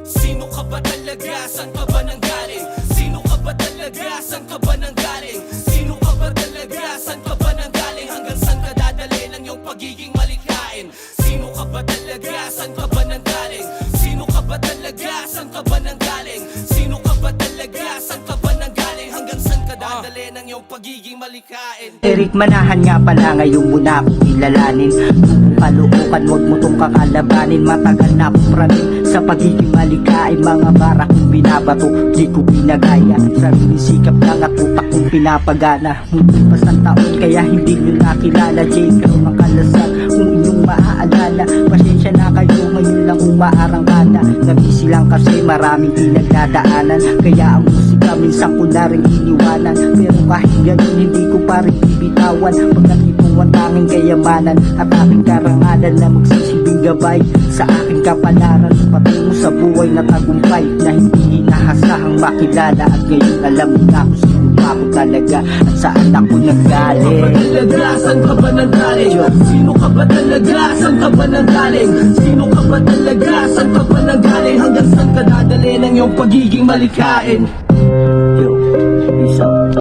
Sino ka ba talaga? Saan ka ba nanggaling? Sino ka ba talaga? Saan ka ba nanggaling? Sino ka ba talaga? Saan ka ba nanggaling? Hanggang saan ka dadali ng iyong pagiging malikhain? Sino ka ba talaga? Saan ka ba nanggaling? Sino ka ba talaga? Saan ka ba nanggaling? Sino ka ba talaga? Saan ka ba nanggaling? Hanggang saan ka dadali ng iyong pagiging malikhain? Eric Manahan nga pala, ngayon muna akong kilalanin. Paluukan, huwag mo tong kakalabanin. Matagal na akong praning sa pagiging malikain. Mga bara kong binabato, di ko pinagaya. Sariling sikap lang at utak kong pinapagana. Ngunit pasang taon kaya hindi nyo nakilala. J.K. makalasag kung inyong maaalala. Pasensya na kayo, ngayon lang umaarangkada. Nabisi lang kasi maraming pinagdadaanan. Kaya ang musika minsan ko na rin iniwanan. Pero kahit ganun hindi ko pa rin bibitawan. Pagkat ito ang tanging kayamanan at aking karangalan na magsisilbing gabay sa aking kapalaran. Patungo sa buhay na tagumpay na hindi inahasahang makilala. At ngayon alam mo na kung sino pa ako talaga at saan ako nanggaling. Saan ka ba nanggaling? Sino ka ba talaga? Saan ka ba nanggaling? Sino ka ba talaga? Saan ka ba nanggaling? Hanggang saan ka dadali ng iyong pagiging malikhain? Yo, peace out.